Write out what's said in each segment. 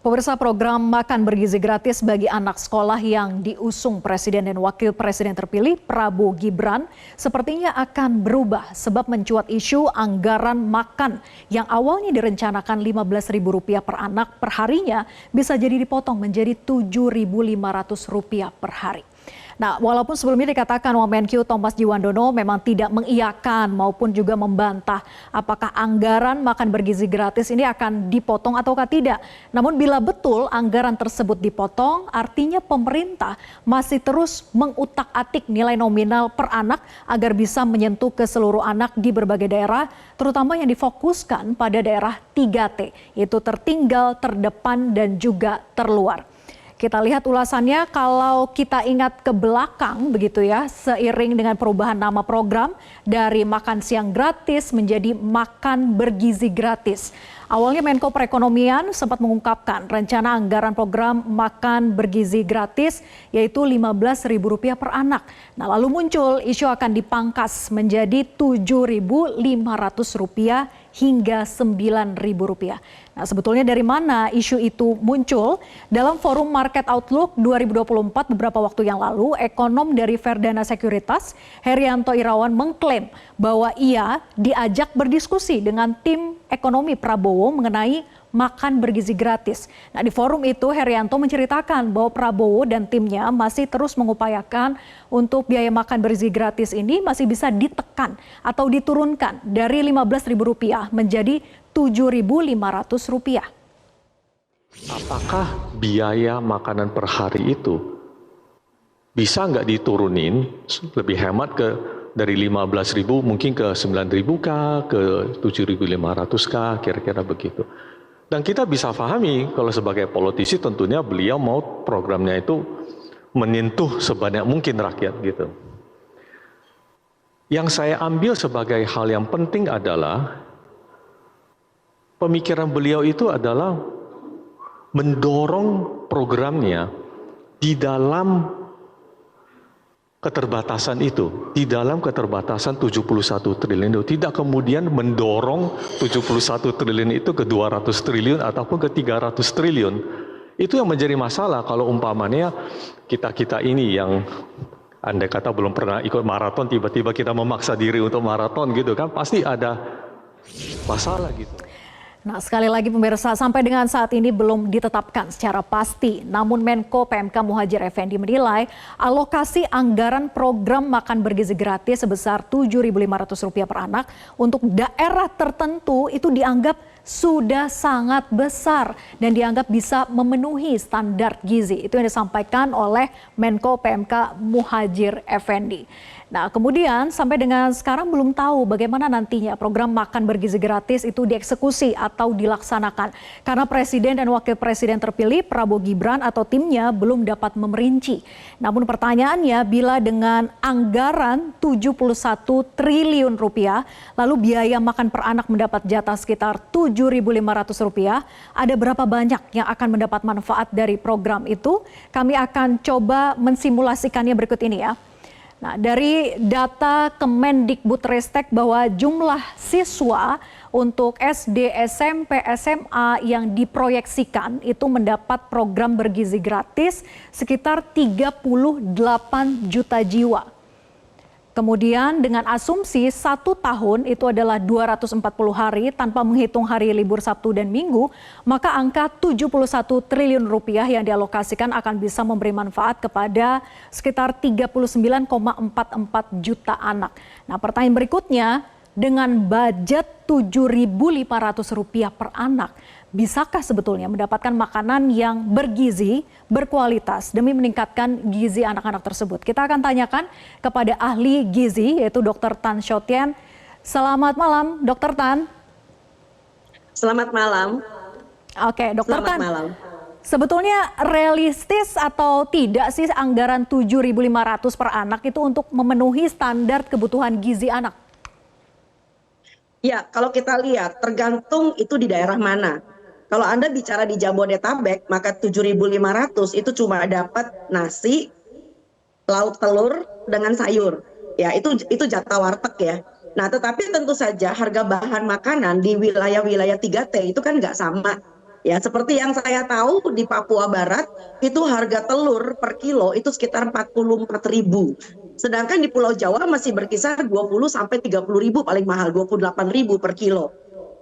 Pemirsa, program makan bergizi gratis bagi anak sekolah yang diusung Presiden dan Wakil Presiden terpilih Prabowo Gibran sepertinya akan berubah sebab mencuat isu anggaran makan yang awalnya direncanakan Rp15.000 per anak per harinya bisa jadi dipotong menjadi Rp7.500 per hari. Nah, walaupun sebelumnya dikatakan Wamenkyu Thomas Djiwandono memang tidak mengiyakan maupun juga membantah apakah anggaran makan bergizi gratis ini akan dipotong ataukah tidak. Namun bila betul anggaran tersebut dipotong, artinya pemerintah masih terus mengutak-atik nilai nominal per anak agar bisa menyentuh ke seluruh anak di berbagai daerah, terutama yang difokuskan pada daerah 3T, yaitu tertinggal, terdepan, dan juga terluar. Kita lihat ulasannya kalau kita ingat ke belakang begitu ya, seiring dengan perubahan nama program dari makan siang gratis menjadi makan bergizi gratis. Awalnya Menko Perekonomian sempat mengungkapkan rencana anggaran program makan bergizi gratis yaitu Rp15.000 per anak. Nah, lalu muncul isu akan dipangkas menjadi Rp7.500 hingga Rp9.000. Nah, sebetulnya dari mana isu itu muncul? Dalam forum Market Outlook 2024 beberapa waktu yang lalu, ekonom dari Verdana Sekuritas, Herianto Irawan mengklaim bahwa ia diajak berdiskusi dengan tim ekonomi Prabowo mengenai makan bergizi gratis. Nah, di forum itu Herianto menceritakan bahwa Prabowo dan timnya masih terus mengupayakan untuk biaya makan bergizi gratis ini masih bisa ditekan atau diturunkan dari Rp15.000 menjadi Rp7.500. Apakah biaya makanan per hari itu bisa nggak diturunin lebih hemat dari 15.000 mungkin ke 9.000 kah, ke 7.500 kah, kira-kira begitu. Dan kita bisa pahami kalau sebagai politisi tentunya beliau mau programnya itu menyentuh sebanyak mungkin rakyat gitu. Yang saya ambil sebagai hal yang penting adalah pemikiran beliau itu adalah mendorong programnya di dalam keterbatasan itu, di dalam keterbatasan 71 triliun itu, tidak kemudian mendorong 71 triliun itu ke 200 triliun ataupun ke 300 triliun. Itu yang menjadi masalah kalau umpamanya kita ini yang andai kata belum pernah ikut maraton, tiba-tiba kita memaksa diri untuk maraton gitu kan, pasti ada masalah gitu. Nah, sekali lagi pemirsa, sampai dengan saat ini belum ditetapkan secara pasti. Namun Menko PMK Muhadjir Effendi menilai alokasi anggaran program makan bergizi gratis sebesar Rp7.500 per anak untuk daerah tertentu itu dianggap sudah sangat besar dan dianggap bisa memenuhi standar gizi. Itu yang disampaikan oleh Menko PMK Muhadjir Effendi. Nah, kemudian sampai dengan sekarang belum tahu bagaimana nantinya program makan bergizi gratis itu dieksekusi atau dilaksanakan. Karena Presiden dan Wakil Presiden terpilih Prabowo Gibran atau timnya belum dapat memerinci. Namun pertanyaannya, bila dengan anggaran Rp71 triliun, lalu biaya makan per anak mendapat jatah sekitar Rp7.500, ada berapa banyak yang akan mendapat manfaat dari program itu? Kami akan coba mensimulasikannya berikut ini ya. Nah, dari data Kemendikbudristek bahwa jumlah siswa untuk SD, SMP, SMA yang diproyeksikan itu mendapat program bergizi gratis sekitar 38 juta jiwa. Kemudian dengan asumsi 1 tahun itu adalah 240 hari tanpa menghitung hari libur Sabtu dan Minggu, maka angka Rp71 triliun yang dialokasikan akan bisa memberi manfaat kepada sekitar 39,44 juta anak. Nah, pertanyaan berikutnya, dengan budget Rp7.500 per anak, bisakah sebetulnya mendapatkan makanan yang bergizi, berkualitas demi meningkatkan gizi anak-anak tersebut? Kita akan tanyakan kepada ahli gizi yaitu Dr. Tan Shotian. Selamat malam, Dr. Tan. Selamat malam. Oke, Dr. Selamat Tan. malam. Sebetulnya realistis atau tidak sih anggaran Rp7.500 per anak itu untuk memenuhi standar kebutuhan gizi anak? Ya, kalau kita lihat tergantung itu di daerah mana. Kalau Anda bicara di Jabodetabek, maka Rp7.500 itu cuma dapat nasi, lauk telur dengan sayur. Ya, itu jatah warteg ya. Nah, tetapi tentu saja harga bahan makanan di wilayah-wilayah 3T itu kan nggak sama. Ya, seperti yang saya tahu di Papua Barat itu harga telur per kilo itu sekitar 44.000. Sedangkan di Pulau Jawa masih berkisar 20 sampai 30.000 paling mahal, 28.000 per kilo.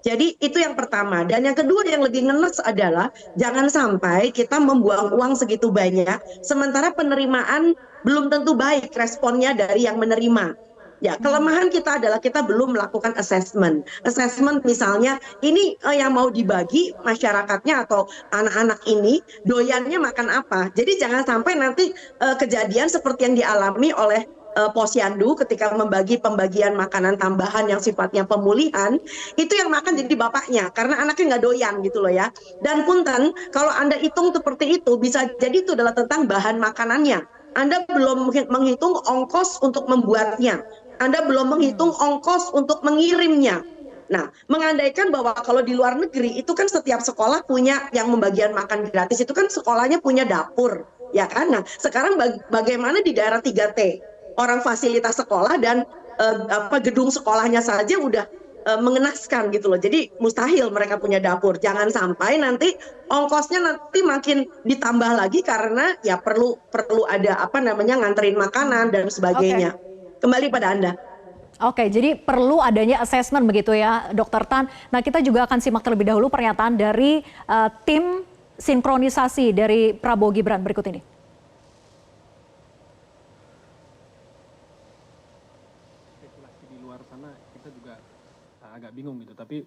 Jadi itu yang pertama. Dan yang kedua yang lebih ngenes adalah jangan sampai kita membuang uang segitu banyak sementara penerimaan belum tentu baik responnya dari yang menerima. Ya, kelemahan kita adalah kita belum melakukan assessment. Assessment misalnya ini yang mau dibagi masyarakatnya atau anak-anak ini doyannya makan apa. Jadi jangan sampai nanti kejadian seperti yang dialami oleh Posyandu ketika membagi pembagian makanan tambahan yang sifatnya pemulihan, itu yang makan jadi bapaknya karena anaknya nggak doyan gitu loh ya. Dan punten, kalau Anda hitung seperti itu bisa jadi itu adalah tentang bahan makanannya. Anda belum menghitung ongkos untuk membuatnya. Anda belum menghitung ongkos untuk mengirimnya. Nah, mengandaikan bahwa kalau di luar negeri itu kan setiap sekolah punya yang membagian makan gratis, itu kan sekolahnya punya dapur, ya kan? Nah, sekarang bagaimana di daerah 3T? Orang fasilitas sekolah dan gedung sekolahnya saja udah mengenaskan gitu loh. Jadi mustahil mereka punya dapur. Jangan sampai nanti ongkosnya nanti makin ditambah lagi karena ya perlu ada nganterin makanan dan Oke. sebagainya. Kembali pada Anda. Oke, jadi perlu adanya assessment begitu ya, Dokter Tan. Nah, kita juga akan simak terlebih dahulu pernyataan dari tim sinkronisasi dari Prabowo Gibran berikut ini. Spekulasi di luar sana kita juga agak bingung gitu, tapi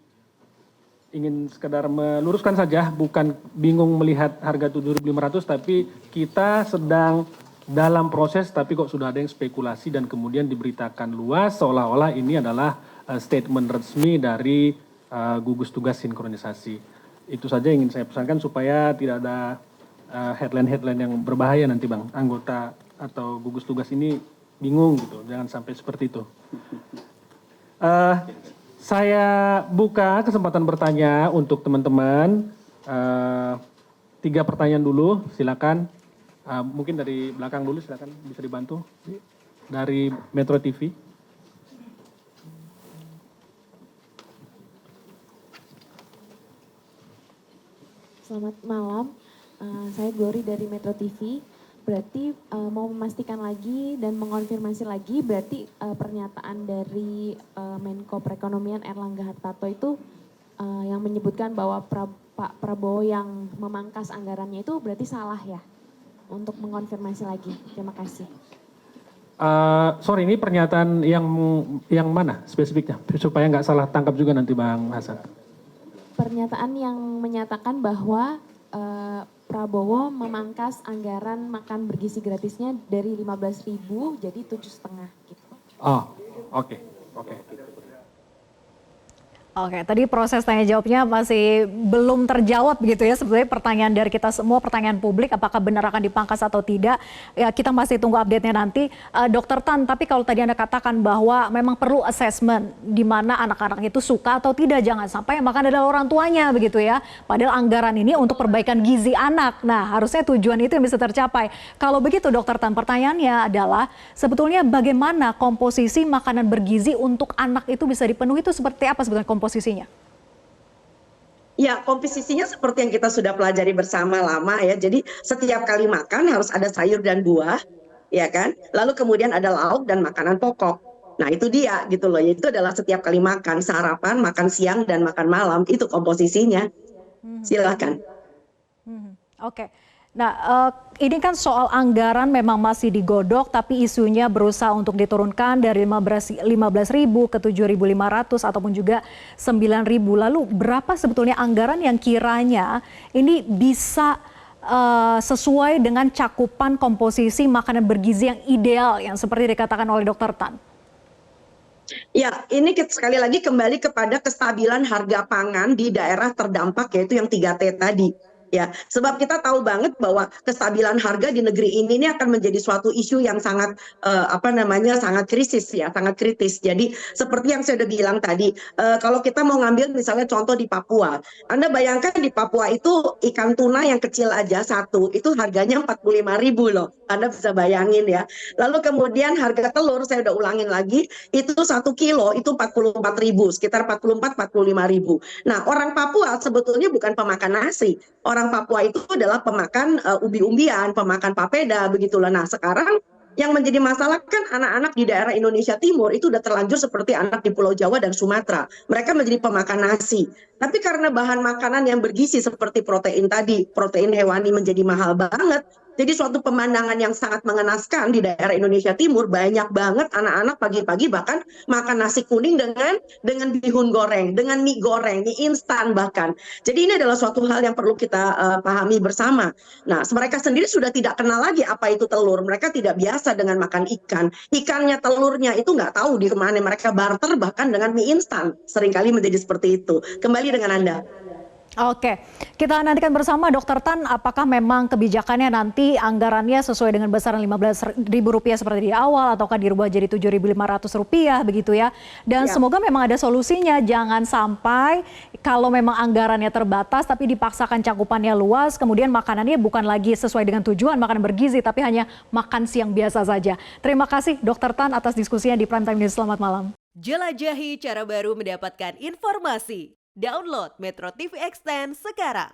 ingin sekedar meluruskan saja, bukan bingung melihat harga 7.500, tapi kita sedang dalam proses, tapi kok sudah ada yang spekulasi dan kemudian diberitakan luas seolah-olah ini adalah statement resmi dari gugus tugas sinkronisasi. Itu saja yang ingin saya pesankan supaya tidak ada headline-headline yang berbahaya nanti Bang. Anggota atau gugus tugas ini bingung gitu, jangan sampai seperti itu. Saya buka kesempatan bertanya untuk teman-teman. 3 pertanyaan dulu, silakan. Mungkin dari belakang dulu, silakan bisa dibantu. Dari Metro TV. Selamat malam, saya Glory dari Metro TV. Berarti mau memastikan lagi dan mengonfirmasi lagi, berarti pernyataan dari Menko Perekonomian Erlangga Hartarto itu yang menyebutkan bahwa Pak Prabowo yang memangkas anggarannya itu berarti salah ya? Untuk mengonfirmasi lagi, terima kasih. Sorry, ini pernyataan yang mana spesifiknya? Supaya nggak salah tangkap juga nanti Bang Hasan. Pernyataan yang menyatakan bahwa Prabowo memangkas anggaran makan bergizi gratisnya dari 15.000 jadi 7,5 gitu. Oh, oke. Oke, tadi proses tanya jawabnya masih belum terjawab begitu ya. Sebetulnya pertanyaan dari kita semua, pertanyaan publik, apakah benar akan dipangkas atau tidak. Ya, kita masih tunggu update-nya nanti. Dokter Tan, tapi kalau tadi Anda katakan bahwa memang perlu assessment di mana anak-anak itu suka atau tidak. Jangan sampai yang makan adalah orang tuanya begitu ya. Padahal anggaran ini untuk perbaikan gizi anak. Nah, harusnya tujuan itu yang bisa tercapai. Kalau begitu Dokter Tan, pertanyaannya adalah sebetulnya bagaimana komposisi makanan bergizi untuk anak itu bisa dipenuhi, itu seperti apa sebetulnya komposisinya? Ya, komposisinya seperti yang kita sudah pelajari bersama lama ya. Jadi setiap kali makan harus ada sayur dan buah, ya kan? Lalu kemudian ada lauk dan makanan pokok. Nah, itu dia gitu loh. Itu adalah setiap kali makan, sarapan, makan siang dan makan malam, itu komposisinya. Silakan. Oke. Nah, ini kan soal anggaran memang masih digodok, tapi isunya berusaha untuk diturunkan dari 15.000 ke 7.500 ataupun juga 9.000. Lalu berapa sebetulnya anggaran yang kiranya ini bisa sesuai dengan cakupan komposisi makanan bergizi yang ideal yang seperti dikatakan oleh Dokter Tan? Ya, ini sekali lagi kembali kepada kestabilan harga pangan di daerah terdampak yaitu yang 3T tadi. Ya, sebab kita tahu banget bahwa kestabilan harga di negeri ini akan menjadi suatu isu yang sangat sangat krisis ya, sangat kritis. Jadi seperti yang saya udah bilang tadi, kalau kita mau ngambil misalnya contoh di Papua, Anda bayangkan di Papua itu ikan tuna yang kecil aja satu itu harganya 45.000 loh. Anda bisa bayangin ya. Lalu kemudian harga telur saya udah ulangin lagi, itu 1 kilo itu 44.000, sekitar 45.000. Nah, orang Papua sebetulnya bukan pemakan nasi. Orang Papua itu adalah pemakan umbi-umbian, pemakan papeda begitulah. Nah, sekarang yang menjadi masalah kan anak-anak di daerah Indonesia Timur itu udah terlanjur seperti anak di Pulau Jawa dan Sumatera. Mereka menjadi pemakan nasi. Tapi karena bahan makanan yang bergizi seperti protein tadi, protein hewani menjadi mahal banget. Jadi suatu pemandangan yang sangat mengenaskan di daerah Indonesia Timur, banyak banget anak-anak pagi-pagi bahkan makan nasi kuning dengan bihun goreng, dengan mie goreng, mie instan bahkan. Jadi ini adalah suatu hal yang perlu kita pahami bersama. Nah, mereka sendiri sudah tidak kenal lagi apa itu telur. Mereka tidak biasa dengan makan ikan. Ikannya, telurnya itu nggak tahu di kemana. Mereka barter bahkan dengan mie instan. Seringkali menjadi seperti itu. Kembali dengan Anda. Oke, kita nantikan bersama Dr. Tan apakah memang kebijakannya nanti anggarannya sesuai dengan besaran Rp15.000 seperti di awal ataukah dirubah jadi Rp7.500 begitu ya. Dan semoga memang ada solusinya, jangan sampai kalau memang anggarannya terbatas tapi dipaksakan cakupannya luas, kemudian makanannya bukan lagi sesuai dengan tujuan makanan bergizi tapi hanya makan siang biasa saja. Terima kasih Dr. Tan atas diskusinya di Prime Time News. Selamat malam. Jelajahi cara baru mendapatkan informasi. Download Metro TV Extend sekarang.